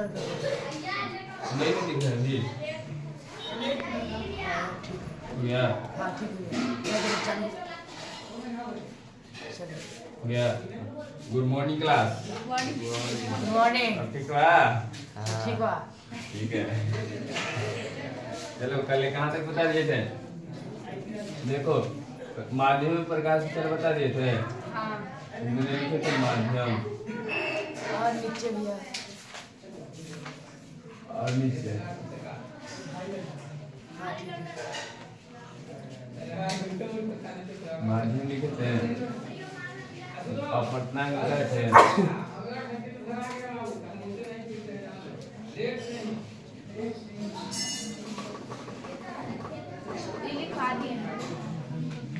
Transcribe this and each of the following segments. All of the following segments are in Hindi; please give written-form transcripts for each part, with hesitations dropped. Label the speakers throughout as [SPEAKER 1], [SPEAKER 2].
[SPEAKER 1] नहीं दिख रहा जी गया गया। Good morning class.
[SPEAKER 2] Good morning.
[SPEAKER 1] ठीक है
[SPEAKER 2] ठीक है।
[SPEAKER 1] ठीक है। चलो कल कहाँ तक बता दिए थे? देखो माध्यम प्रकाश चल बता दिए थे।
[SPEAKER 2] हाँ।
[SPEAKER 1] लिखे थे माध्यम
[SPEAKER 2] और नीचे भी है।
[SPEAKER 1] और नीचे माध्यम लिखे थे। अपवर्तनांक लिखे थे।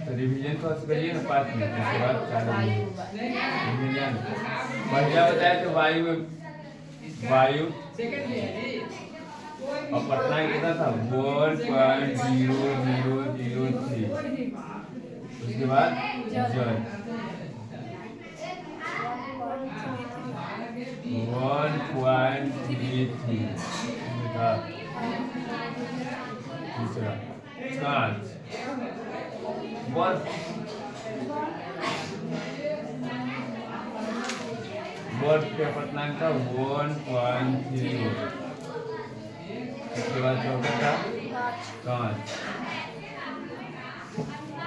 [SPEAKER 1] तो रिवीजन तो करिए ना 5 मिनट के बाद चालू रिवीजन। पहला बताया तो वायु अपवर्तनांक कितना था 1.0003। उसके बाद जल 1.33 था। दूसरा कांच बर्फ के अपवर्तनांक था 1.30। उसके बाद चौथा था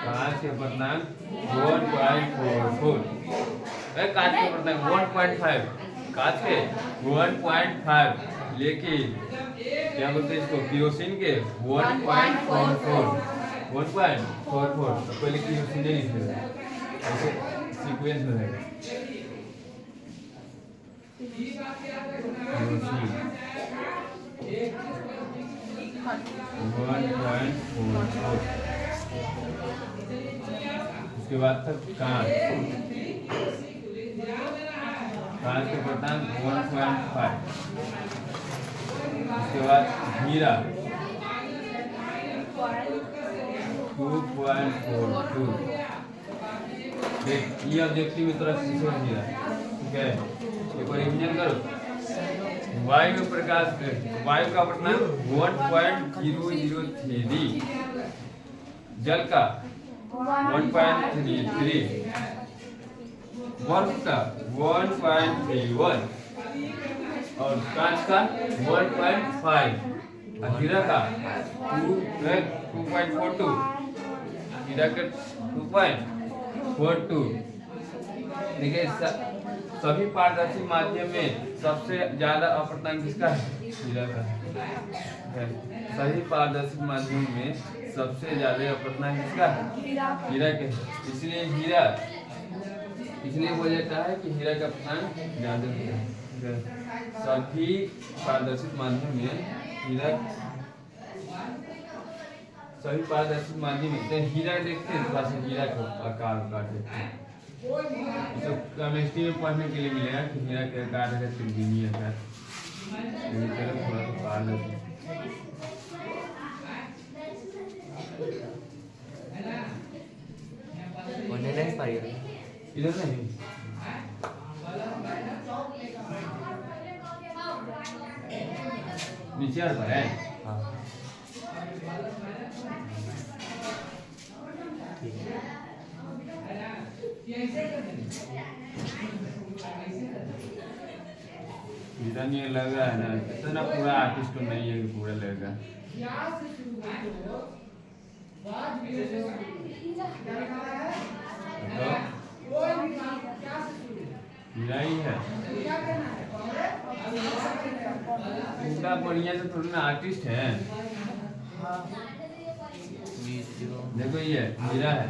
[SPEAKER 1] कांच के अपवर्तनांक 1.44। कांच के अपवर्तनांक 1.5 कांच के 1.5 लेकिन क्या बोलते हैं इसको किरोसिन के 1.44। तो पहले किरोसिन नहीं लिखेगा ऐसे सीक्वेंस में रहेगा। किरोसिन 1.44। उसके बाद था कांच के अपवर्तनांक 1.5। उसके बाद हीरा 2.42। ये ऑब्जेक्टिव में तरफ से हीरा ठीक है। एक बार रिवीजन करो। वायु प्रकाश वायु का अपवर्तनांक 1.003। जल का 1.33। बर्फ का 1.31 और कांच का 1.5 और हीरा का 2.42। हीरा का 2.42। देखिए सभी पारदर्शी माध्यम में सबसे ज्यादा अपवर्तनांक किसका है? हीरा का है। सभी पारदर्शी माध्यम में सबसे ज्यादा अपवर्तनांक किसका है? हीरा के। इसलिए बोला जाता है कि हीरा का अपवर्तनांक ज्यादा होता है। सभी पारदर्शी माध्यम में हीरा देखते हैं। थोड़ा सा हीरा का आकार देखते हैं। तो केमिस्ट्री में पढ़ने के लिए मिलेगा कि हीरा के आकार है त्रिकोणीय आकार। थोड़ा सा पारदर्शी नहीं पाएगा इधर नहीं। नीचे आ रहा है। हाँ इधर नहीं लगा है ना इतना पूरा आर्टिस्ट नहीं है कि पूरा लगेगा। नहीं है पूरा बढ़िया से थोड़ी ना आर्टिस्ट है। देखो ये हीरा है।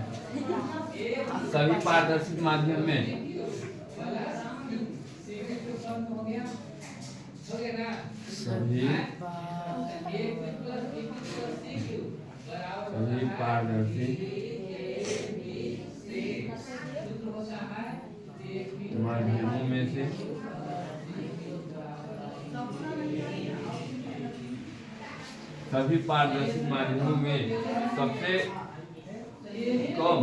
[SPEAKER 1] सभी पारदर्शी माध्यम में सभी पारदर्शी माध्यमों में से सभी पारदर्शी माध्यमों में सबसे कम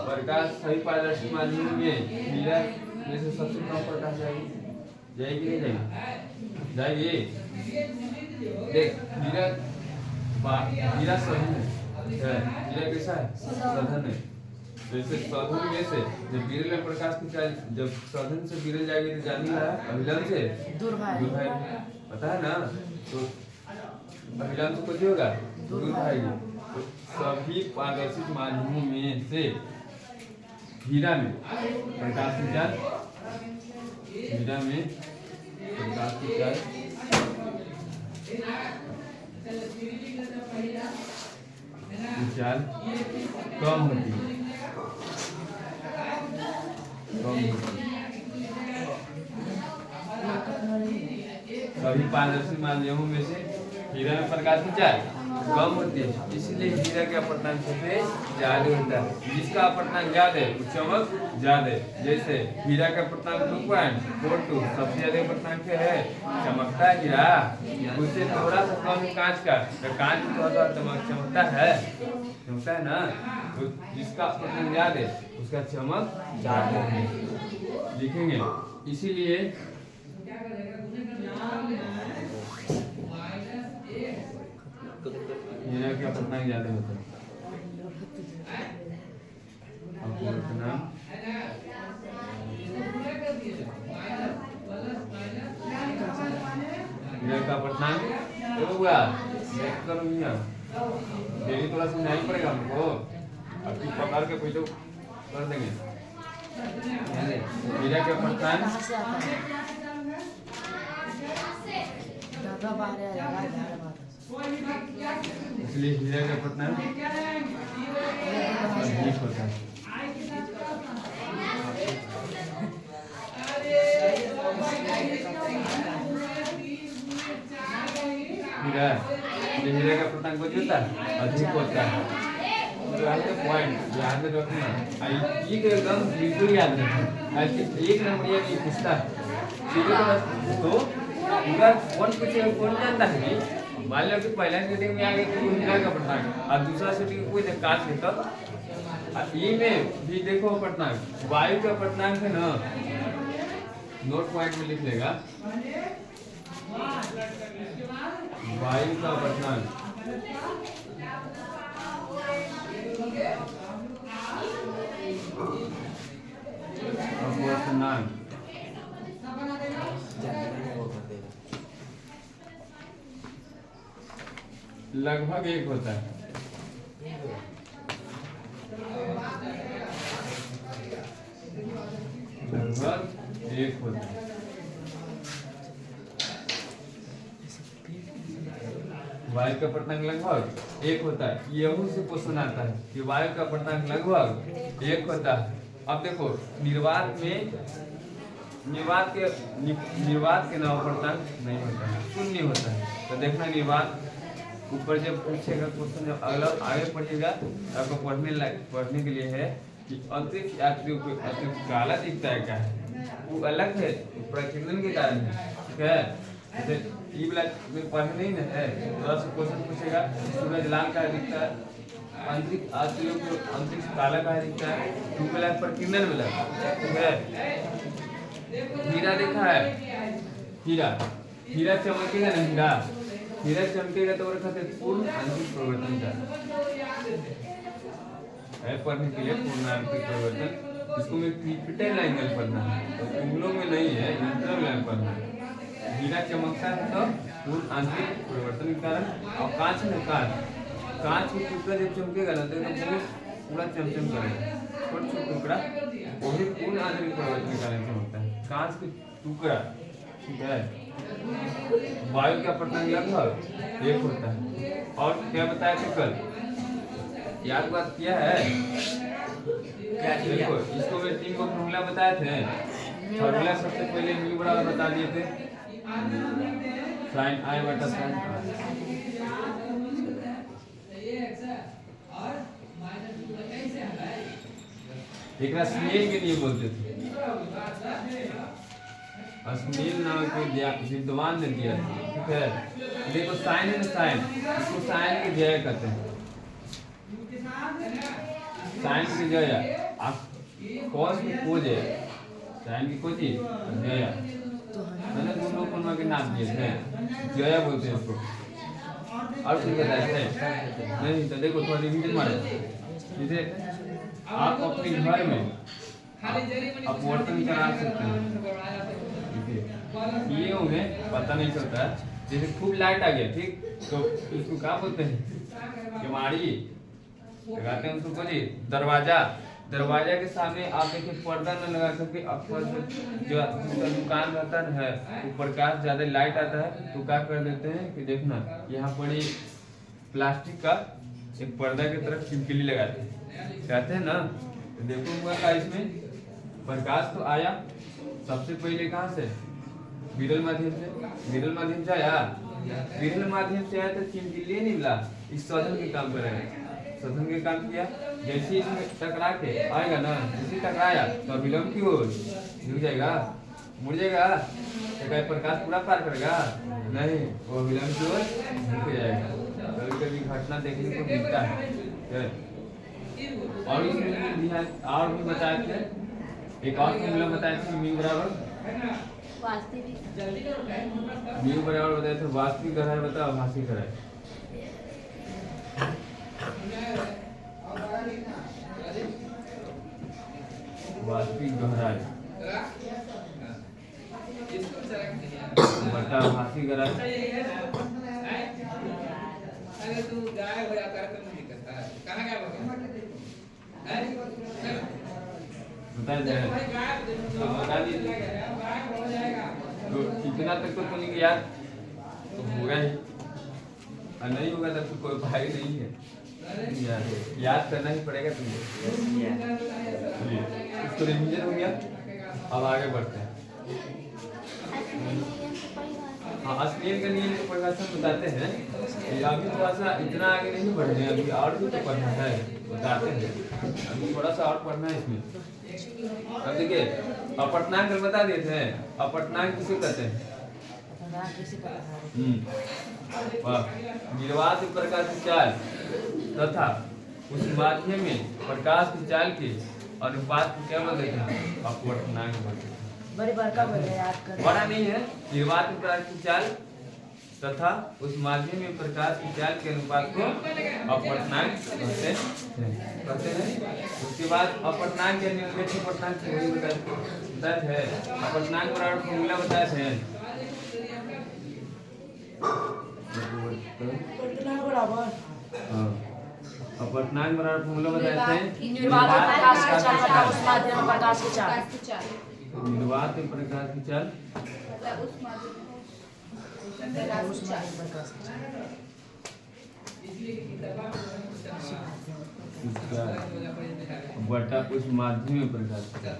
[SPEAKER 1] प्रकाश सभी पारदर्शी माध्यमों में हीरा में से सबसे कम प्रकाश जाएगी कि नहीं जाएगी? जाइए देख हीरा सही है हीरा कैसा है साधन है। जैसे साधन में से जब विरल में प्रकाश की जब साधन से विरल जाएगी तो जानी है अभिलंब से दूर भाई पता है ना। तो अभिलंब से कुछ होगा दूर भाई। तो सभी पारदर्शी माध्यमों में से हीरा में प्रकाश की चाल हीरा में प्रकाश की चाल कम होती है सभी पारदर्शी माध्यमों में से हीरा में प्रकाश की चाल कम होती है। इसलिए हीरा का अपवर्तनांक सबसे ज्यादा होता है। जिसका अपवर्तनांक ज्यादा है उसका चमक ज्यादा है। जैसे हीरा का अपवर्तनांक 2.42 सबसे ज्यादा अपवर्तनांक है चमकता है हीरा। उससे थोड़ा सा कम कांच का तो कांच थोड़ा चमकता है ना। तो जिसका अपवर्तनांक ज्यादा है उसका चमक ज्यादा है लिखेंगे। इसीलिए हीरा का अपवर्तनांक ज्यादा होता है। अपवर्तनांक हीरा का अपवर्तनांक होगा करो भैया डेली थोड़ा समझाना पड़ेगा हमको। अब पकड़ के कोई तो कर देंगे। हीरा के अपवर्तनांक इसलिए हीरा का अपवर्तनांक अधिक होता है। हीरा का अपवर्तनांक कुछ होता है अधिक होता है। पॉइंट ध्यान में रखना ये तो एकदम बिल्कुल याद रखना। एक नंबर ये पूछता है तो पूरा कौन पूछेगा कौन जानता है कि मान लो कि पहला सेटिंग में आ गया तो हीरा का अपवर्तनांक और दूसरा सेटिंग कोई कांच है तब ई में भी देखो अपवर्तनांक वायु का अपवर्तनांक है ना नोट पॉइंट में लिख लेगा। वायु का अपवर्तनांक लगभग एक होता है। लगभग एक होता है। वायु का अपवर्तनांक लगभग एक होता है। यही से क्वेश्चन आता है कि वायु का अपवर्तनांक लगभग एक होता है। अब देखो निर्वात के नाम अपवर्तनांक नहीं होता है शून्य होता है। तो देखना निर्वात ऊपर जब पूछेगा क्वेश्चन जब अगला आगे पढ़िएगा आपको पढ़ने के लिए है कि अंतरिक्ष यात्री को अतिरिक्त काला दिखता है क्या है वो अलग है प्रकीर्णन के कारण है। ठीक है जैसे ई वाला पढ़ने नहीं ना है थोड़ा सा क्वेश्चन पूछेगा सूरज लाल का दिखता है अंतरिक्ष यात्रियों को अंतरिक्ष काला का दिखता है टू वाला प्रकीर्णन वाला। ठीक है हीरा देखा है हीरा चमकेगा ना हीरा चमकेगा तो और कहते पूर्ण आंतरिक परिवर्तन का है पढ़ने के लिए पूर्ण आंतरिक परिवर्तन। इसको में क्रिटिकल एंगल पढ़ना है तो उंगलों में नहीं है इंटरनल एंगल पढ़ना है। हीरा चमकता है तो पूर्ण आंतरिक परिवर्तन के कारण। और कांच में कांच के टुकड़ा जब चमकेगा ना तो पूरा चमचम करेगा छोटा टुकड़ा वही पूर्ण आंतरिक परिवर्तन के कारण चमकता है कांच के टुकड़ा। ठीक है वायु का अपवर्तनांक लगभग एक होता है। और क्या बताया थे कल याद बात किया है क्या देखो इसको मैं 3 को फॉर्मूला बताए थे। फॉर्मूला सबसे पहले म्यू बराबर बता दिए थे sin i बटा sin एक स्नेल के लिए बोलते थे स्नेल नाम के विद्वान ने दिया था। ठीक है देखो साइन है ना साइन इसको साइन की जय कहते हैं साइन की जय कॉस की को जय साइन की को चीज जय मैंने दोनों को परमात्मा के नाम दिए थे, जया बोलते हैं उसको। और कुछ बताए थे नहीं? तो देखो थोड़ा रिवीजन मारे। जैसे आप अपने घर में अपवर्तन करा सकते हैं, ये होंगे पता नहीं चलता है। जैसे खूब लाइट आ गया, ठीक, तो इसको क्या बोलते हैं? केवाड़ी लगाते हैं उसको। बोलिए दरवाजा, दरवाजा के सामने आप देखिए पर्दा न लगा करके अक्सर जो जिसका दुकान रहता है वो प्रकाश ज्यादा लाइट आता है तो क्या कर देते हैं कि देखना यहाँ पर एक प्लास्टिक का एक पर्दा की तरफ चिमकली लगाते हैं, कहते हैं ना। तो देखो हुआ का इसमें प्रकाश तो आया सबसे पहले कहाँ से? विरल माध्यम से। विरल माध्यम से आया, विरल माध्यम से आया तो चिमकली नहीं मिला, इस साधन के काम करेगा। साधन के काम किया, जैसे इसमें टकरा के आएगा ना, जैसे टकराया तो विलंब की ओर झुक जाएगा, मुड़ जाएगा, तो क्या प्रकाश पूरा पार करेगा? नहीं, वो विलंब की ओर झुक जाएगा। कभी कभी घटना देखने को मिलता है। और इसमें और भी बताए थे, एक और फॉर्मूला बताए थे, म्यू बराबर बताए थे वास्तविक गहराई बताओ, भाषिक गहराई। वास्तविक गहराई बता भाषिक गहराई।
[SPEAKER 3] अगर तू गायब हो या कार्यक्रम नहीं करता है, कहाँ गायब हो गया?
[SPEAKER 1] बता दे, बता दीजिए। तो इतना तक तो नहीं याद तो होगा ही, और नहीं होगा तब तो कोई उपाय नहीं है। याद करना ही पड़ेगा तुमको। इसको रिवीजन हो गया, अब आगे बढ़ते हैं। हाँ, असलियत का नियम की परिभाषा बताते हैं। अभी थोड़ा सा इतना आगे नहीं बढ़ रहे हैं, अभी और भी तो पढ़ना है, बताते हैं। अभी थोड़ा सा और पढ़ना है इसमें। अब देखिए अपवर्तनांक बता दिए थे। अपवर्तनांक किसे कहते हैं? निर्वात प्रकाश की चाल तथा उस माध्यम में प्रकाश की चाल के अनुपात को क्या बोलते हैं? अपवर्तनांक बोलते हैं। बड़ा नहीं है। निर्वात प्रकाश की चाल तथा उस माध्यम में प्रकाश की चाल के अनुपात को अपवर्तनांक कहते हैं। उसके बाद अपवर्तनांक या निरपेक्ष अपवर्तनांक बताए है। अपवर्तनांक बराबर फॉर्मूला बताए थे। अपवर्तनांक बराबर फॉर्मूला बताए थे। निर्वात प्रकाश की चाल बटा उस माध्यम में प्रकाश की चाल।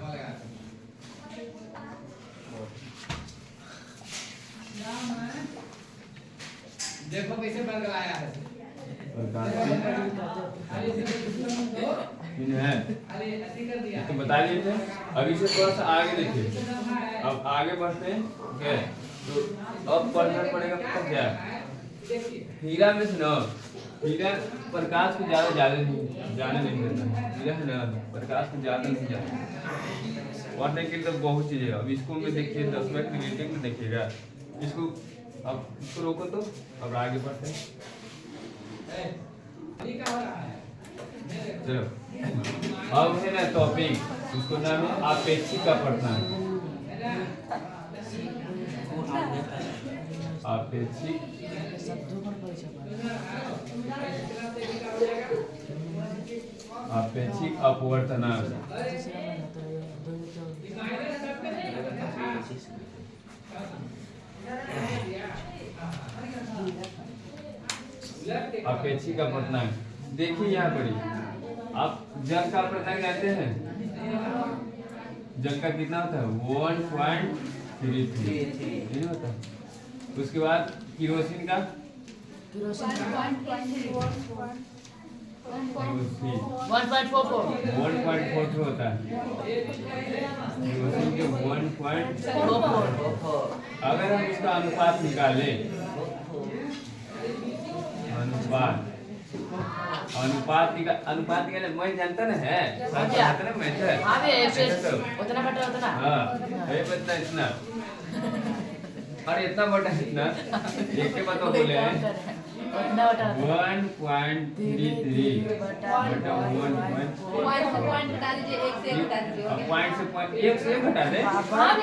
[SPEAKER 3] देखो कैसे बदलाया है
[SPEAKER 1] तो बता दिए थे। अभी से थोड़ा सा आगे देखिए, अब आगे बढ़ते हैं। क्या तो अब पढ़ना पड़ेगा तो क्या हीरा में से ना, हीरा प्रकाश को ज्यादा जाने नहीं देता। हीरा है ना प्रकाश को ज्यादा नहीं जाने, पढ़ने के लिए तो बहुत चीजें है। अब इसको में देखिए 10 मिनट की मीटिंग में देखिएगा इसको। अब इसको रोको तो अब आगे बढ़ते हैं। चलो अब है ना टॉपिक, उसको नाम है आपेक्षिक अपवर्तनांक। आपेक्षिक अपवर्तनांक। अपेक्षिक अपवर्तनांक देखिए यहाँ पर आप जल का अपवर्तनांक जानते हैं। जल का कितना होता है? 1.33 होता है। उसके बाद किरोसिन का 1.44 होता है। किरोसिन के 1.44। अगर हम इसका अनुपात निकालें, अनुपात निकाले मैं जानता ना है, ना मैं
[SPEAKER 2] उतना बटा उतना।
[SPEAKER 1] हाँ इतना अरे इतना बटा इतना एक के बाद बोले हैं
[SPEAKER 2] कितना बटा
[SPEAKER 1] 1.33 बटा 1
[SPEAKER 4] पॉइंट बता दीजिए, एक से एक बता दीजिए, ओके?
[SPEAKER 1] पॉइंट से पॉइंट एक से घटा दे
[SPEAKER 2] रात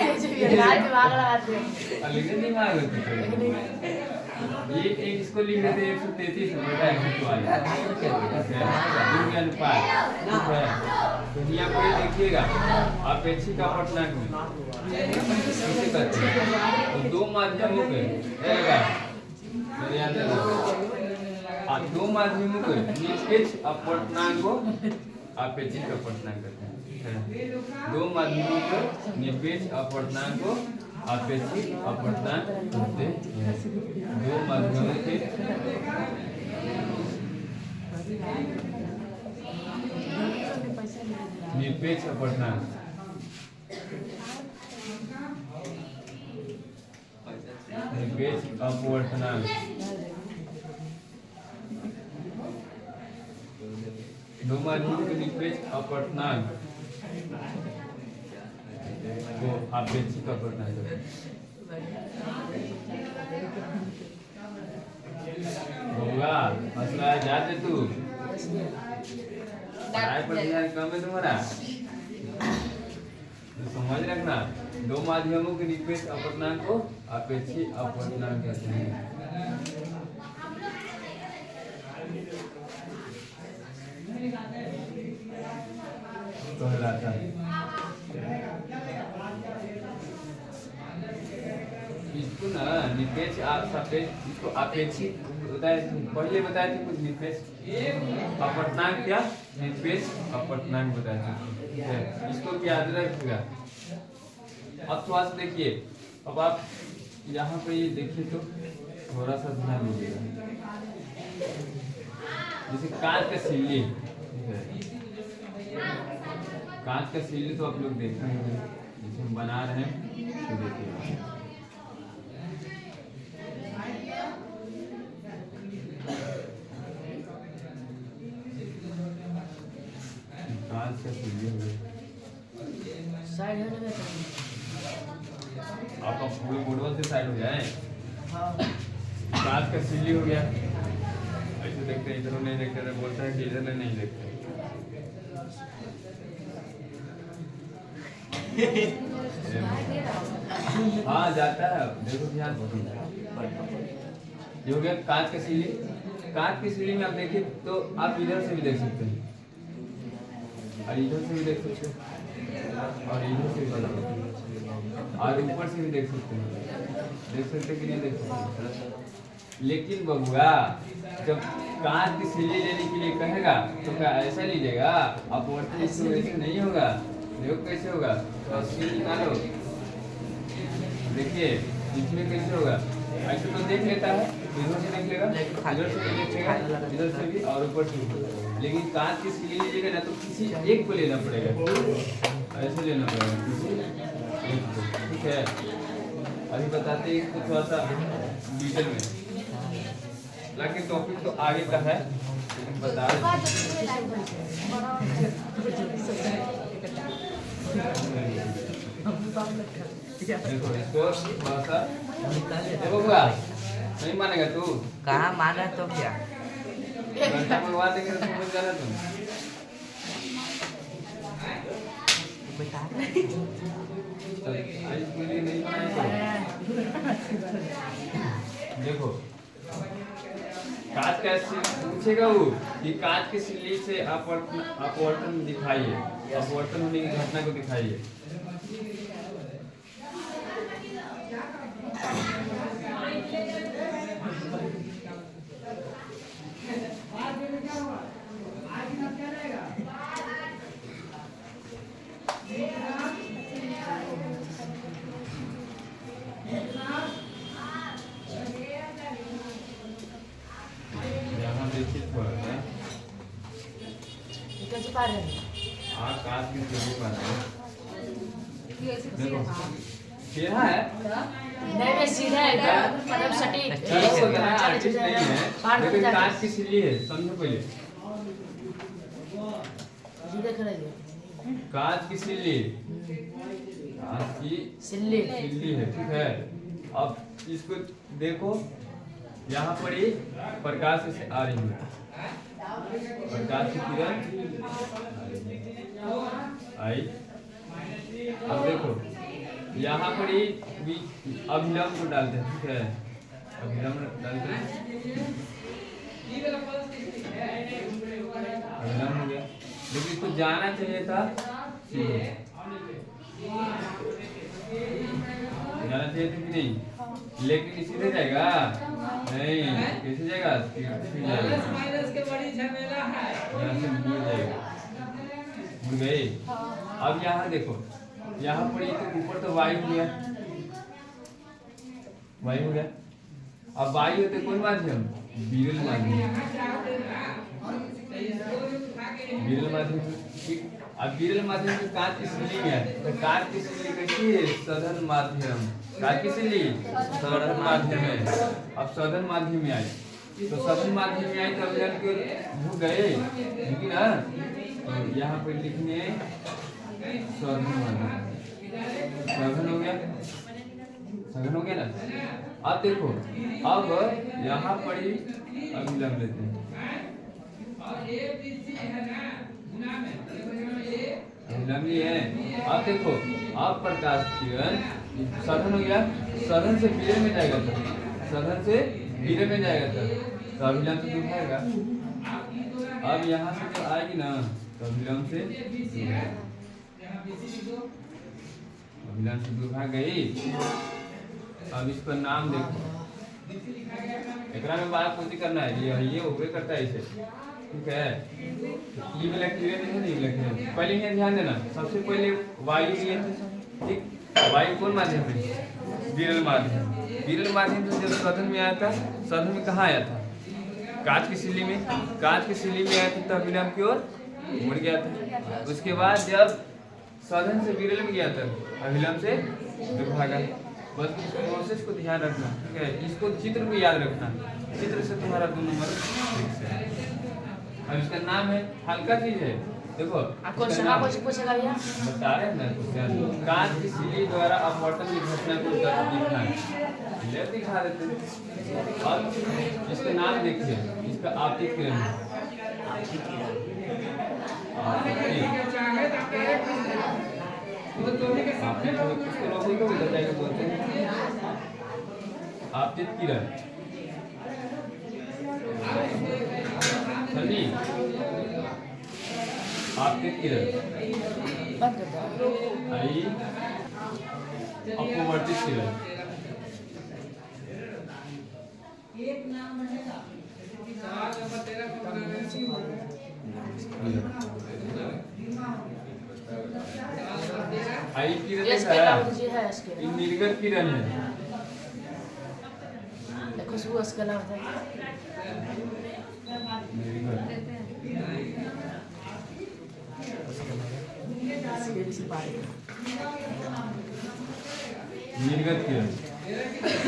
[SPEAKER 2] दिमाग लगाते हैं
[SPEAKER 1] लेकिन दिमाग होती है ये एक इसको लिख देते 133 बटा 144 अनुपात ठीक है। तो यहाँ पे देखिएगा अपेक्षिक अपवर्तनांक में कैसे करते हैं तो दो माध्यमों के रहेगा मेरे याद है दो माध्यमों के निष्पेक्ष अपवर्तनांक को अपेक्षिक अपवर्तनांक कहते हैं ठीक है। दो माध्यमों के निष्पेक्ष अपवर्तनांक को अपेक्षिक अपवर्तनांक कहते हैं। दो माध्यमों के निरपेक्ष अपवर्तनांक निरपेक्ष अपवर्तनांक दो माध्यमों के निरपेक्ष अपवर्तनांक को अपेक्षिक अपवर्तनांक होगा मसला जाते तू पढ़ाई पर ध्यान कम है तुम्हारा तो समझ रखना दो माध्यमों के निरपेक्ष अपवर्तनांक को अपेक्षिक अपवर्तनांक कहते हैं। कहलाता है इसको ना निरपेक्ष सापेक्ष इसको अपेक्षिक बताए पहले बताए थे कुछ निरपेक्ष अपवर्तनांक क्या निरपेक्ष अपवर्तनांक बताए थे ठीक है। इसको क्या याद रखिएगा। अब थोड़ा सा देखिए अब आप यहाँ पे ये देखिए तो थोड़ा सा ध्यान दीजिएगा जैसे कांच का सिल्ली ठीक है। कांच का सिल्ली तो आप लोग देखते हैं जैसे हम बना रहे हैं तो देखिए कांच का सिल्ली हो गया
[SPEAKER 2] साइड हो जाएगा
[SPEAKER 1] आपका पूरे बोर्डवा से साइड हो जाए
[SPEAKER 2] हाँ
[SPEAKER 1] कांच का सिल्ली हो गया ऐसे देखते हैं इधर नहीं देखते हैं बोलते हैं कि इधर नहीं देखते हाँ जाता है देखो ध्यान ये हो गया कांच का सिल्ली। कांच की सिल्ली में आप देखिए तो आप इधर से भी देख सकते हैं और इधर से भी देख सकते हैं और इधर से भी देख सकते हैं और ऊपर से भी देख सकते हैं कि नहीं देख सकते। लेकिन बबुआ जब कांच की सिल्ली लेने के लिए कहेगा तो क्या ऐसा लीजिएगा अपवर्तन इसमें वैसे नहीं होगा। देखो कैसे होगा तो सिल्ली निकालो देखिए इसमें कैसे होगा ऐसे तो देख लेता है इधर से देख लेगा इधर से भी देखेगा इधर से भी और ऊपर से भी। लेकिन कांच की सिल्ली लीजिएगा ना तो किसी एक को लेना पड़ेगा ऐसे लेना पड़ेगा किसी एक को ठीक है। अभी बताते हैं इसको थोड़ा सा डिटेल में लेकिन टॉपिक तो आगे का है लेकिन बता देखो इसको थोड़ा सा देखो बुआ नहीं मानेगा तू
[SPEAKER 5] कहाँ माना तो क्या
[SPEAKER 1] घंटा मंगवा देंगे तो समझ जाना तुम
[SPEAKER 5] बता
[SPEAKER 1] इसके लिए नहीं बनाए देखो कांच का पूछेगा वो कि कांच की सिल्ली से अपवर्तन दिखाइए अपवर्तन होने की घटना को दिखाइए। यहाँ देखिए थोड़ा सा
[SPEAKER 2] कैसे पा रहे हैं
[SPEAKER 1] कांच की सिल्ली पर है
[SPEAKER 4] ये ऐसे
[SPEAKER 1] देखो सीधा है
[SPEAKER 2] नहीं मैं सीधा है मतलब सटीक
[SPEAKER 1] चलो तो यहाँ आर्टिस्ट नहीं है लेकिन कांच की सिल्ली है समझो पहले
[SPEAKER 2] सीधे खड़े हो
[SPEAKER 1] कांच की सिल्ली कांच की
[SPEAKER 2] सिल्ली
[SPEAKER 1] सिल्ली है ठीक है अब इसको देखो, यहाँ पर ये प्रकाश से आ रही है, प्रकाश की किरण आई। अब देखो यहाँ पर ये अभिलंब को डालते हैं, ठीक है, अभिलंब डालते हैं, अभिलंब हो गया, लेकिन इसको जाना चाहिए था सीधे, जाना चाहिए था कि नहीं, लेकिन सीधे जाएगा नहीं, कैसे जाएगा, यहाँ से मुड़ जाएगा, मुड़ गए। अब यहाँ देखो, यहाँ पर ये तो ऊपर तो वायु हो गया, वायु हो गया। अब वायु होते कौन माध्यम, विरल माध्यम, विरल माध्यम, ठीक। अब विरल माध्यम में कांच की सिल्ली में है, तो कांच की सिल्ली कैसी है, सघन माध्यम, कांच की सिल्ली सघन माध्यम है। अब सघन माध्यम में आई, तो सघन माध्यम में आई तो अभिलंब के झुक गए, लेकिन तो यहाँ पर लिखने सघन माध्यम, सघन हो गया, सघन हो गया ना। अब देखो, अब यहाँ पर ही अभिलंब लेते हैं, अभिलंब ये है। अब देखो, अब प्रकाश किरण सघन हो गया, सघन से विरल में जाएगा, तो सघन से विरल में जाएगा, तो अभिलंब से दिखाएगा। अब यहाँ से जो आएगी ना, तो अभिलंब से अभिलंब से दुर्भा गई। अब इसका नाम देखो, एकरा में बात पूछी करना है, ये होबे करता है इसे, ठीक है। ये वाला क्लियर नहीं है, ये वाला क्लियर। पहले ये ध्यान देना, सबसे पहले वायु लिए, ठीक। वायु कौन माध्यम है, विरल माध्यम, विरल माध्यम से जब सघन में आया था, सघन में कहाँ आया था, कांच की सिल्ली में, कांच की सिल्ली में आया था, तब अभिलंब की ओर मुड़ गया था। उसके बाद जब सघन से विरल में गया था, अभिलंब से दुर्भागा। बस इस प्रोसेस को ध्यान रखना, ठीक है। इसको चित्र को याद रखना, चित्र से तुम्हारा 2 नंबर फिक्स है। अब इसका नाम है, हल्का चीज है, देखो
[SPEAKER 2] पूछेगा भैया,
[SPEAKER 1] बता रहे हैं ना क्वेश्चन, कांच की सिल्ली द्वारा अपवर्तन की घटना को दिखाएं, ले दिखा देते हैं। और इसका नाम देखिए, इसका आपतित किरण है, आपतित किरण, सनी आपतित किरण आई, अपवर्तित किरण, आई किरण है, निर्गत किरण है,
[SPEAKER 2] खुशबू उसका नाम है,
[SPEAKER 1] निर्गत किरण।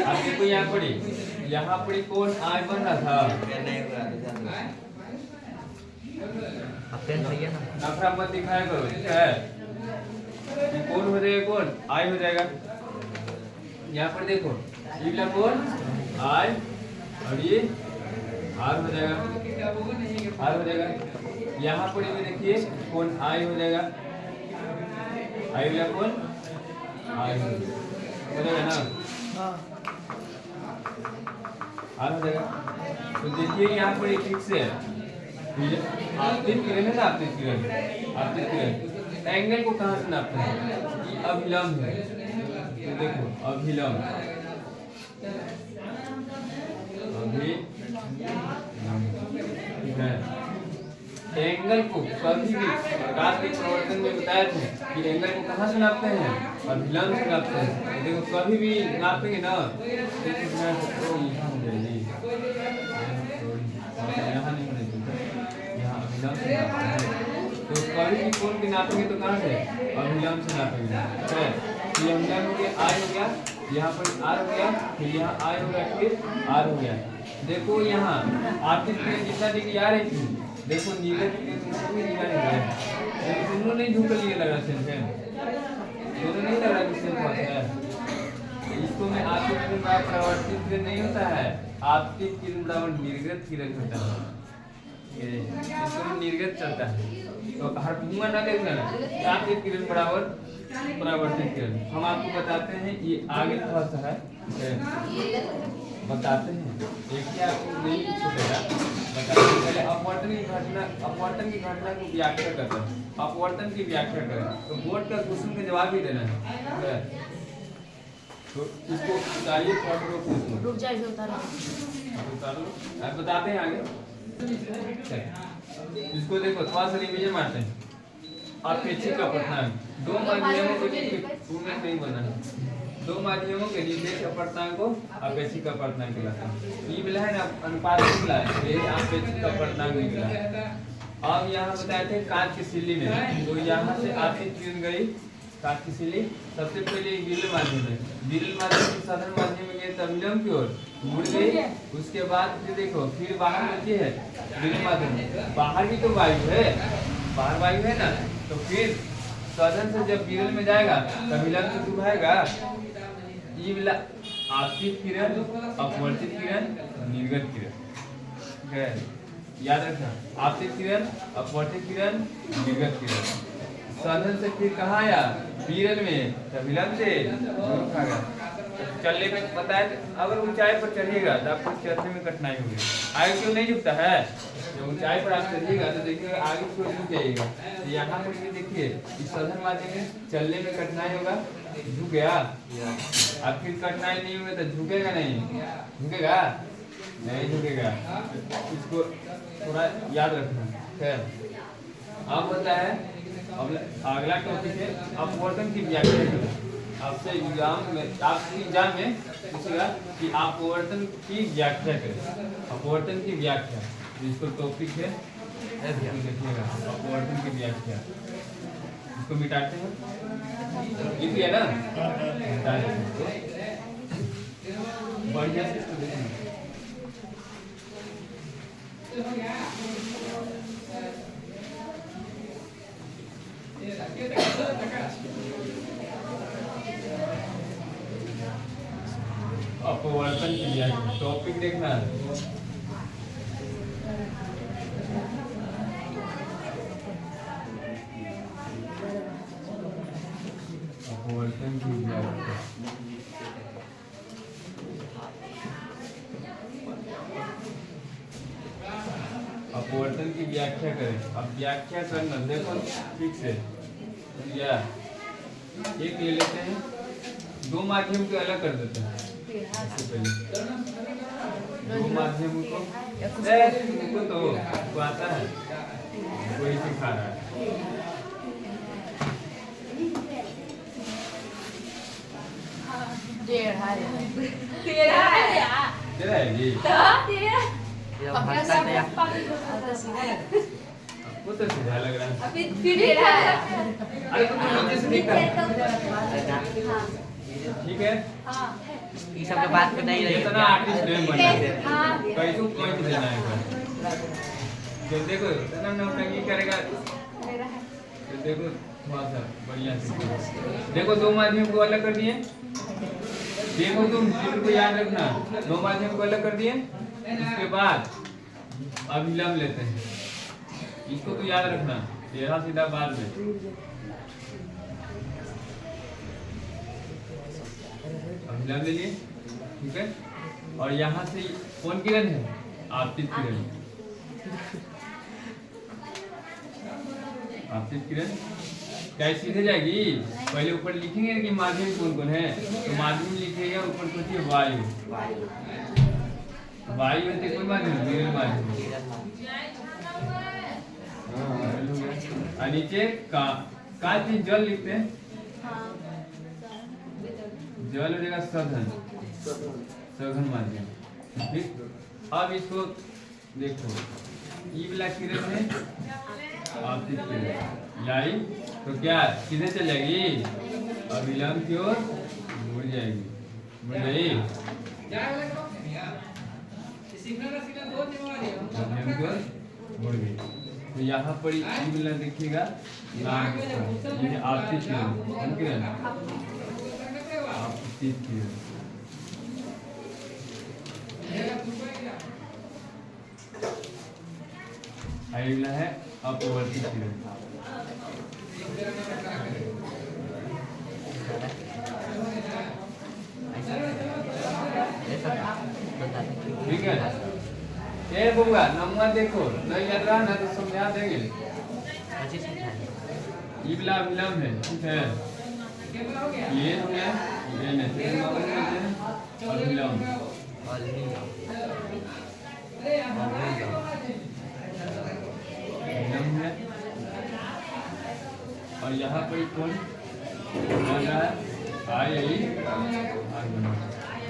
[SPEAKER 1] आप देखो यहाँ पड़ी कौन आय बन रहा था, नखरा मत दिखाया करो, ठीक है। ये कौन हो जाएगा, कौन आय हो जाएगा। यहाँ पर देखो, ये कौन आय, और ये आर हो जाएगा, आर हो जाएगा। यहाँ पर ये देखिए कौन आय हो जाएगा, आई वाला कौन आय हो जाएगा ना, आर हो जाएगा। तो देखिए यहाँ पर एक फिक्स है, आपतित किरण है ना, आपतित किरण, आपतित किरण एंगल को कहाँ से नापते हैं, ये अभिलंब है, तो देखो अभिलंब, ठीक है। एंगल को कभी भी प्रकाश के प्रवर्तन में बताया था कि एंगल को कहाँ से नापते हैं, अभिलंब से नापते हैं। देखो कभी भी नापेंगे ना, यहाँ नहीं होने चाहिए, यहाँ अभिलंब से नापते हैं। तो कभी भी कोण भी नापेंगे तो कहाँ से, अभिलंब से नापेंगे, ठीक है। ये अभिलंब हो गया, आय हो गया, यहाँ पर आर हो गया, फिर यहाँ आय हो गया, फिर आर हो गया। देखो यहाँ आपकी जितना डिग्री आ रही थी, देखो नीले दोनों नहीं झुक लिए लगा सेंस है, दोनों नहीं लगा कि सेंस है, इसको में आपतित किरण बराबर परावर्तित किरण नहीं होता है, आपतित किरण बराबर निर्गत किरण होता है। इसको में निर्गत चलता है, तो हर धुआं ना देखना ना, आपतित किरण बराबर परावर्तित किरण। हम आपको बताते हैं, ये आगे थोड़ा सा है, बताते हैं, एक ही आपको नहीं छूटेगा, बताते हैं। पहले अपवर्तन की घटना को व्याख्या करते हैं, अपवर्तन की व्याख्या करें तो बोर्ड का क्वेश्चन का जवाब ही देना है। तो इसको उतारिए,
[SPEAKER 2] रुक जाइए, उतारो।
[SPEAKER 1] आप बताते हैं आगे। इसको देखो, थोड़ा सा रिवीजन मारते हैं। अपेक्षिक अपवर्तनांक, दो माध्यमों के नहीं बना है, दो माध्यमों के निर्देश अपवर्तनांक को अपेक्षिक अपवर्तनांक कहलाता है। ये मिला है ना, अनुपात निकला है, ये अपेक्षिक अपवर्तनांक निकला है। अब यहाँ बताए थे कांच की सिल्ली में, तो यहाँ से आपतित किरण गई कांच की सिल्ली, सबसे पहले विरल माध्यम है, विरल माध्यम से साधारण माध्यम में गए तब विलंब की ओर मुड़ गई। उसके बाद फिर देखो, फिर बाहर बची है विरल माध्यम, बाहर भी तो वायु है, बाहर वायु है ना, तो फिर साधन से जब विरल में जाएगा तब विलंब से दूर आएगा। ये मिला आपतित किरण, अपवर्तित किरण, निर्गत किरण, याद रखना, आपतित किरण, अपवर्तित किरण, निर्गत किरण। साधन से फिर कहाँ आया, विरल में, तब विलंब से दूर भागा। चलने में बताया, अगर ऊंचाई पर चढ़िएगा तो आपको चढ़ने में कठिनाई होगी, आगे क्यों नहीं झुकता है, जब ऊंचाई पर आप चढ़िएगा तो देखिएगा आगे क्यों झुक जाइएगा। तो यहाँ पर भी देखिए, इस साधन माध्यम में चलने में कठिनाई होगा, झुक गया, अब फिर कठिनाई नहीं हुई तो झुकेगा नहीं, झुकेगा नहीं, झुकेगा। इसको थोड़ा याद रखना। खैर, अब होता है, अब अगला टॉपिक है अपवर्तन की व्याख्या करें। आपसे एग्जाम में पूछेगा कि अपवर्तन की व्याख्या करें, अपवर्तन की व्याख्या, जिसको टॉपिक है देखिएगा, अपवर्तन की व्याख्या। इसको मिटाते हैं, लिख लिया ना, मिटा देते बढ़िया से इसको देखेंगे। अपवर्तन की व्याख्या, टॉपिक देखना है, अपवर्तन की व्याख्या। अपवर्तन की व्याख्या करें। अब व्याख्या करना देखो ठीक से, या एक ले लेते हैं, दो माध्यम को अलग कर देते हैं। इससे पहले दो माध्यम को तो आता है, वही सिखा रहा है।
[SPEAKER 2] टेढ़ा
[SPEAKER 1] है जी, आपको तो सीधा लग रहा है,
[SPEAKER 4] अभी फिर टेढ़ा है।
[SPEAKER 1] अरे तो नीचे से दिखता है, ठीक है।
[SPEAKER 4] हाँ,
[SPEAKER 5] ये सब के बात में नहीं रही।
[SPEAKER 1] इतना आर्टिस्ट नहीं बनना है,
[SPEAKER 4] हाँ,
[SPEAKER 1] कैसे पॉइंट देना है। जब देखो इतना नौटंकी करेगा, तो देखो थोड़ा सा बढ़िया से देखो, दो माध्यम को अलग कर दिए, देखो तुम चित्र को याद रखना, दो माध्यम को अलग कर दिए, उसके बाद अभिलंब लेते हैं, इसको तो याद रखना, टेढ़ा सीधा बाद में अभिलंब ले लिए, ठीक है। और यहाँ से कौन किरण है, आपतित किरण, आपतित किरण क्या सीधे जाएगी, पहले ऊपर लिखेंगे कि माध्यम कौन कौन है, तो माध्यम लिखेगा, ऊपर सोचिए वायु, वायु है कोई माध्यम, विरल माध्यम, और नीचे का चीज जल लिखते हैं, जल हो जाएगा सघन, सघन माध्यम, ठीक। अब इसको देखो, ई वाला किरण है आपतित किरण, लाई तो क्या सीधे चल जाएगी, अभिलंब की ओर मुड़ जाएगी, मुड़ गई, अभिलंब की ओर मुड़ गई। तो यहाँ पर ई वाला देखिएगा, ये आपतित किरण, आपतित किरण। अगला है अपवर्तित किरण। ठीक है, ये बुआ नंबर देखो, नहीं याद रहा ना तो समझा देंगे। इबला विलम है, ठीक है, ये हो गया, ये नहीं और विलम है। और यहाँ पर कौन बन रहा है, आई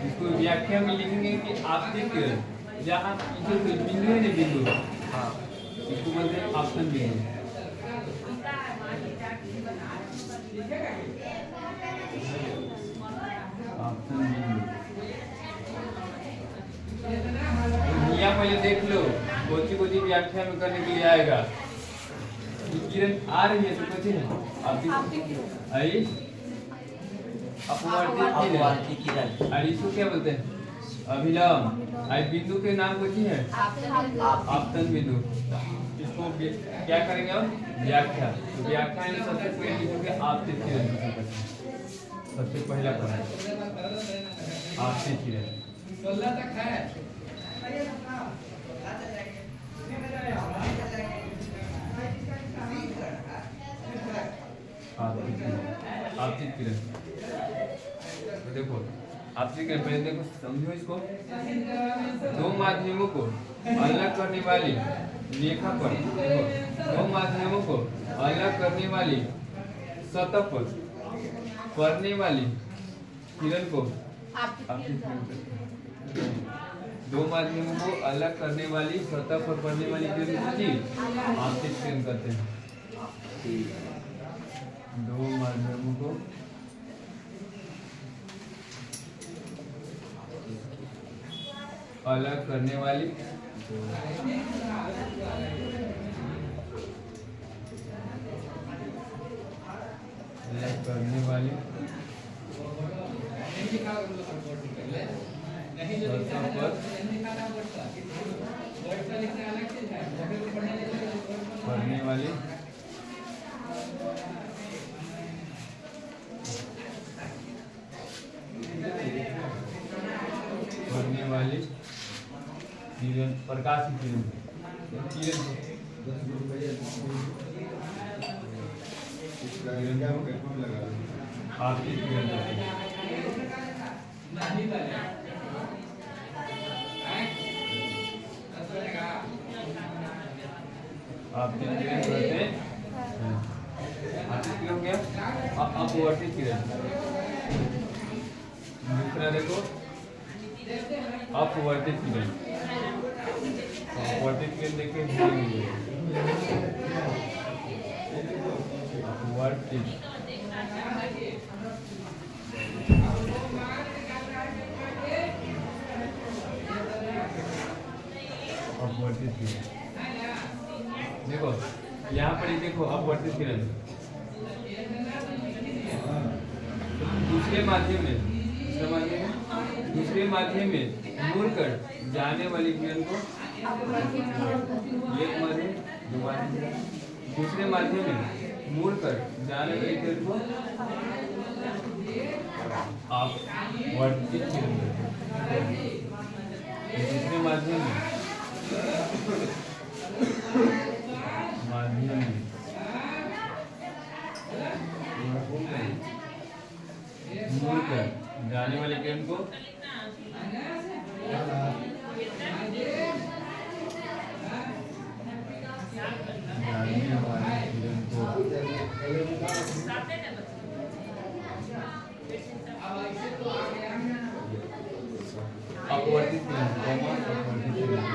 [SPEAKER 1] इसको व्याख्या में लिखेंगे कि आपतित किरण, जहाँ जो बिंदु है ना बिंदु, इसको बोलते हैं आपतन बिंदु। आपतन बिंदु यहाँ पर ये देख लो, कोची व्याख्या में करने के लिए आएगा। किरण आ रही है तो कहते हैं आपतित आई अपवर्तित किरण। और इसको क्या बोलते हैं, अभिलम। आई बिंदु के नाम कोची है आपतन बिंदु। इसको क्या करेंगे हम, व्याख्या। तो व्याख्या में सबसे पहले लिखोगे आपतित किरण, सबसे पहला पढ़ा आपतित किरण।
[SPEAKER 3] 16 तक है।
[SPEAKER 1] आपतित किरण तो देखो, आपतित किरण पहले देखो, समझो इसको। दो माध्यमों को अलग करने वाली रेखा पर, देखो, दो माध्यमों को अलग करने वाली सतह पर पड़ने वाली किरण को आपतित किरण। दो माध्यमों को अलग करने वाली सतह पर पड़ने वाली किरण को आपतित किरण कहते हैं। दो माध्यमों को अलग करने वाली पढ़ने वाली किरण, प्रकाश की किरण आपकी किरण आपकी किरण कहते हैं। आपकी किरण हो गया अपवर्तित किरण। दूसरा देखो अपवर्तित किरण। अपवर्तित किरण देखिए अपवर्तित अपवर्तित किरण। देखो यहाँ पर ही देखो अपवर्तित किरण दूसरे माध्यम में मुड़कर जाने वाली किरण को एक माध्यम, दो माध्यम, दूसरे माध्यम में मुड़कर जाने वाली किरण को अपवर्तित किरण। दूसरे माध्यम में मुड़कर जाने वाले किरण को अपवर्तित किरण।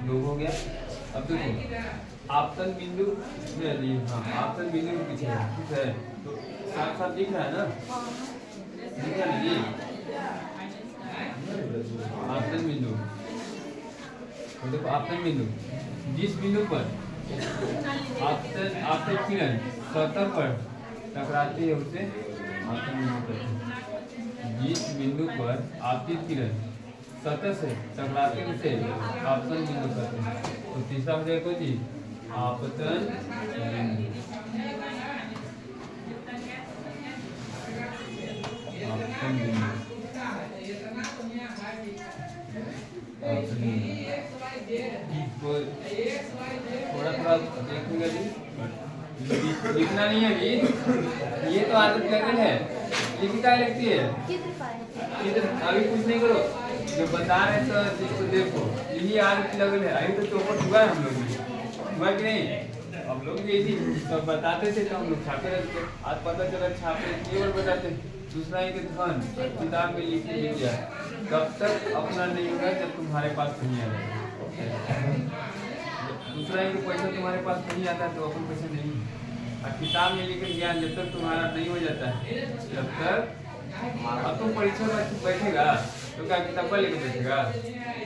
[SPEAKER 1] दो हो गया। अब देखो आपतन बिंदु हाँ आपतन बिंदु के पीछे है, ठीक है। तो साफ साफ दिख रहा है ना, दिख रहा है जी। आपतन बिंदु, तो देखो आपतन बिंदु जिस बिंदु पर आपतन किरण सतह पर टकराती है उसे आपतन बिंदु कहते हैं। जिस बिंदु पर आपतित किरण सतह से टकराती है उसे आपतन बिंदु कहते हैं। तो तीसरा हो जाएगा जी आपतन बिंदु। आपतन बिंदु, थोड़ा थोड़ा देखूंगा जी, लिखना नहीं है जी, ये तो आदत लगन है, लिखी क्या लगती है इधर। अभी कुछ नहीं करो, जो बता रहे तो इसको देखो, यही आदत लगन है। अभी तो चौपट हुआ है हम लोग भी, हुआ कि नहीं? हम लोग भी यही तो बताते थे तो हम लोग छापे रखते, आज पता चला छापे केवल बताते। दूसरा है कि धन किताब में लिख दिया, कब तक अपना नहीं होगा जब तुम्हारे पास नहीं आएगा। दूसरा है कि पैसा तुम्हारे पास नहीं आता तो अपन पैसा नहीं, और किताब में लिखे ज्ञान जब तक तुम्हारा नहीं हो जाता है तब तक। अब तुम परीक्षा में बैठेगा तो क्या किताब पर लेके बैठेगा,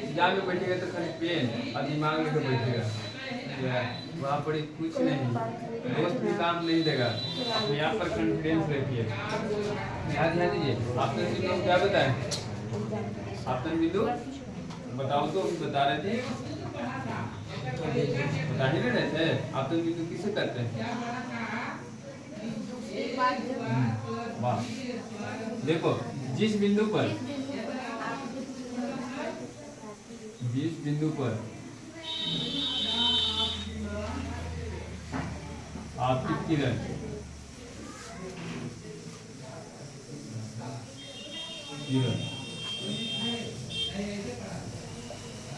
[SPEAKER 1] एग्जाम में बैठेगा तो खाली पेन और दिमाग लेके बैठेगा, वहाँ पर कुछ नहीं, दोस्त भी काम नहीं देगा। अपने यहाँ पर कॉन्फिडेंस रखिए, ध्यान दीजिए। आपने बिंदु क्या बताया, आपने बिंदु बताओ तो बता रहे थे, बता ही नहीं रहे थे। आपने बिंदु किसे करते हैं? वाह, देखो जिस बिंदु पर आपतित किरण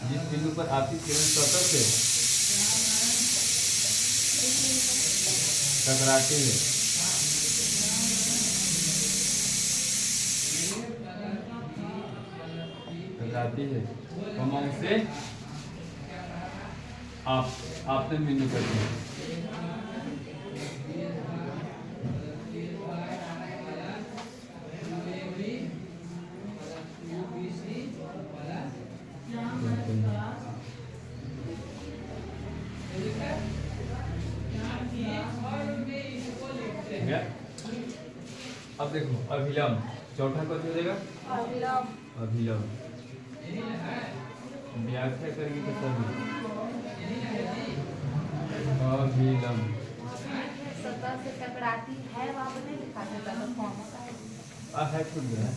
[SPEAKER 1] जिस बिंदु पर आपतित किरण सतह से टकराती है हम उसे आपतन बिंदु करते हैं। अब देखो अभिलंब, चौथा कौन हो जाएगा? अभिलंब व्याख्या करेंगे तो सभी अभिलंब
[SPEAKER 4] सतह से टकराती है, वहाँ पर नहीं लिखा था तो फॉर्म होता
[SPEAKER 1] है छूट गया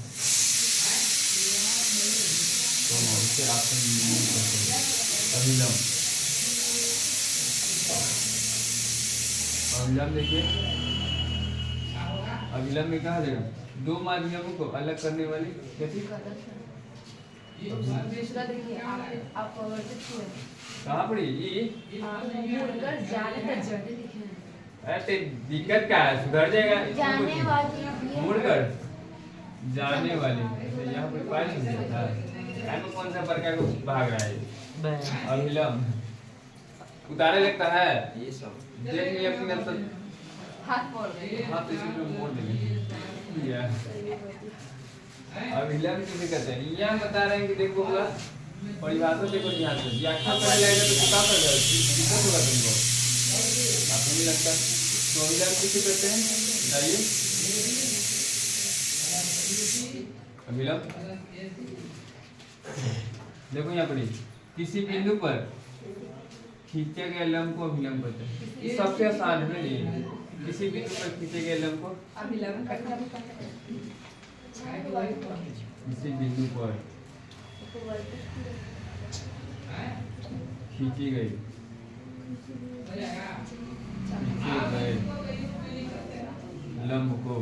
[SPEAKER 1] तो उसे आपसे अभिलंब। अभिलंब देखिए, अभिलंब में कहा जाएगा दो माध्यमों को अलग करने वाली कैसी
[SPEAKER 4] दूसरा देखिए अपवर्तित किरण
[SPEAKER 1] कहाँ पड़ी ये
[SPEAKER 4] मुड़कर जाने तक जड़े लिखे हैं।
[SPEAKER 1] अरे दिक्कत क्या है, सुधर जाएगा
[SPEAKER 2] जाने वाली
[SPEAKER 1] मुड़कर जाने वाली। यहाँ पे पाँच था, यहाँ पे कौन सा प्रकार का भाग रहा है? अभिलंब उतारे लगता है,
[SPEAKER 3] ये सब
[SPEAKER 1] देख लिया कि नहीं? तो
[SPEAKER 4] हाथ मोड़ देंगे,
[SPEAKER 1] हाथ इसमें मोड़ देंगे। अभिलंब किसे कहते हैं? यहाँ बता रहे हैं कि देखो बोला परिभाषा देखो ध्यान से, व्याख्या करने लगेगा तो किताब पढ़ जाओ, दिक्कत होगा तुमको, आपको नहीं लगता? तो अभिलंब किसे कहते हैं बताइए? अभिलंब देखो यहाँ पर किसी बिंदु पर खींचे गए लंब को अभिलंब कहते हैं। ये सबसे आसान है ना, किसी बिंदु पर खींचे गए लंब को
[SPEAKER 4] अभिलंब करते हैं।
[SPEAKER 1] किसी बिंदु पर खींची गई लंब को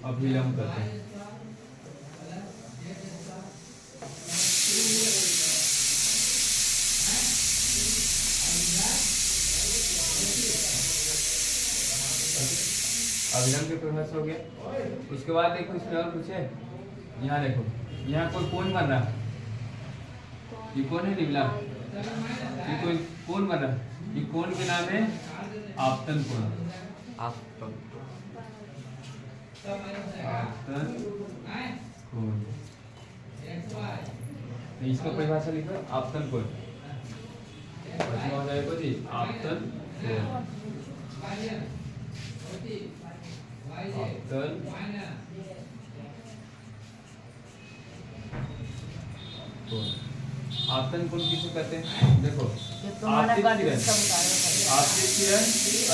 [SPEAKER 1] अभिलंब कहते हैं। अभिलंब के परिभाषा हो गया। उसके बाद देखो इसमें और कुछ है, यहाँ देखो, यहाँ कोई कोण बन रहा है, ये कौन है निगला, ये कोई कोण बन रहा है, ये कोण के नाम है आपतन कोण।
[SPEAKER 5] आपतन
[SPEAKER 1] कोण, इसका परिभाषा लिखो आपतन कोण, हो जाएगा जी आपतन कोण। आपतन कोण, आपतन कोण किसे कहते हैं? देखो आपतित किरण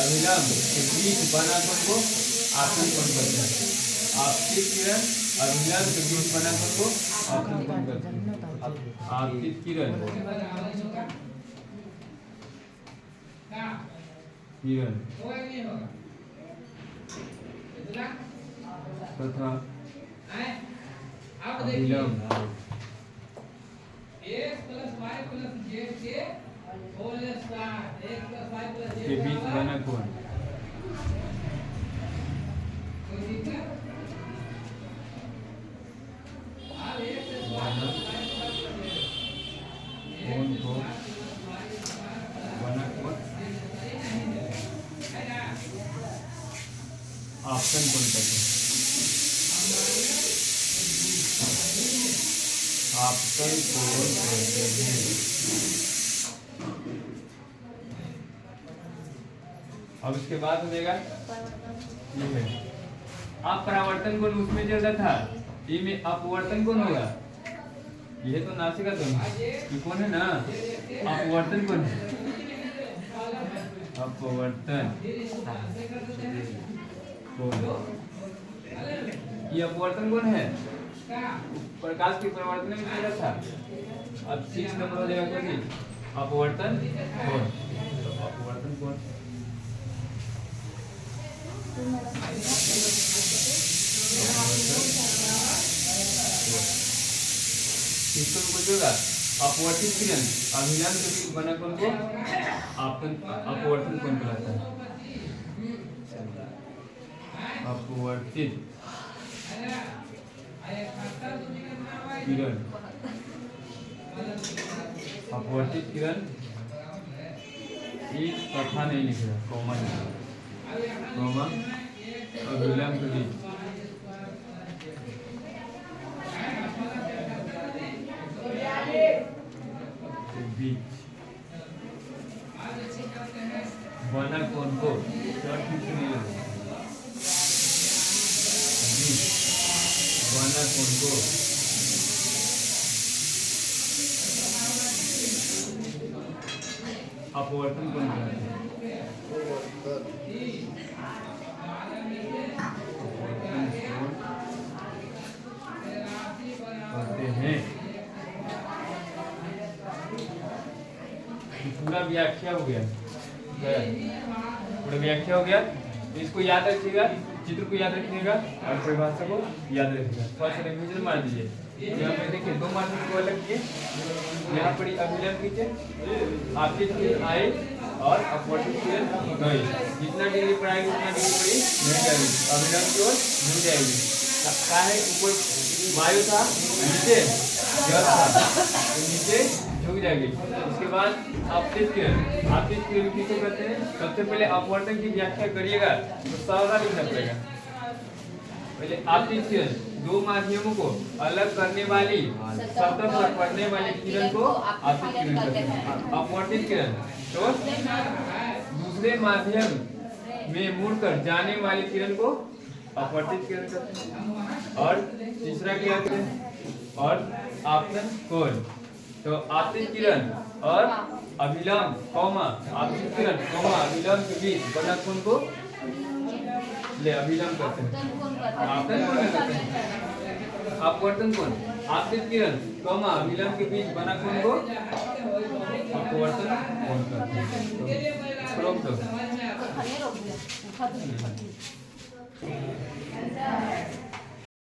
[SPEAKER 1] अभिलंब के बीच बना कोण को आपतन कोण कहते हैं। आपतित किरण अभिलंब के बीच बना कोण को आपतन कोण कहते हैं। आपतित किरण तथा अभिलंब के बीच बना कोण को बना कोण आपतन कोण कहते हैं। आपतन कोण कहते हैं। अब इसके बाद हो जाएगा ये है अपरावर्तन कोण, उसमें जो था ये में अपवर्तन कोण होगा, ये तो नासिका कोण, ये कौन है ना अपवर्तन कोण, अपवर्तन कोण, ये अपवर्तन कोण है, प्रकाश के परिवर्तन में क्या था। अब 6 नंबर हो जाएगा क्या, अपवर्तन कोण, अपवर्तन कोण इसको पूछेगा अपवर्तित किरण अभिलंब के बीच बना कोण को अपवर्तन कोण कहलाता है। अपवर्तित किरण, अपवर्तित किरण एक तथा नहीं लिख रहा, कॉमा अभिलंब के बीच बना कोण को बना कोण को अपवर्तन कोण कहते हैं। पूरा व्याख्या हो गया, पूरा व्याख्या हो गया। इसको याद रखिएगा, चित्र को याद रखिएगा और परिभाषा को याद रखिएगा। थोड़ा सा रिवीजन मार दीजिए। यहाँ पे देखिए 2 माध्यम को अलग किए, यहाँ पर अभिलंब कीजिए, आपतित किरण आए और अपवर्तित किरण गई। जितना डिग्री पर आएगी उतना डिग्री पर ही नहीं जाएगी, अभिलंब की ओर नहीं जाएगी। क्या है, ऊपर वायु था, नीचे जल था, तो नीचे झुक जाएगी। उसके बाद आपतित किरण, आपतित किरण किसे कहते हैं। सबसे पहले अपवर्तन की व्याख्या करिएगा तो सावधान लिखना पड़ेगा। पहले आपतित किरण 2 माध्यमों को अलग करने वाली सतह पर पड़ने वाली किरण को आपतित किरण कहते हैं। अपवर्तित किरण तो दूसरे माध्यम में मुड़कर जाने वाली किरण को अपवर्तित किरण कहते हैं। और तीसरा क्या कहते हैं, और आपतन कोण। तो आपतित किरण और अभिलंब कौमा आपतित किरण कौमा अभिलंब के बीच बना कोण को ले अभिलंब कहते हैं। आपतन कोण कहते हैं। अपवर्तन कोण, आपतित किरण कौमा अभिलंब के बीच बना कोण को अपवर्तन कोण कहते हैं।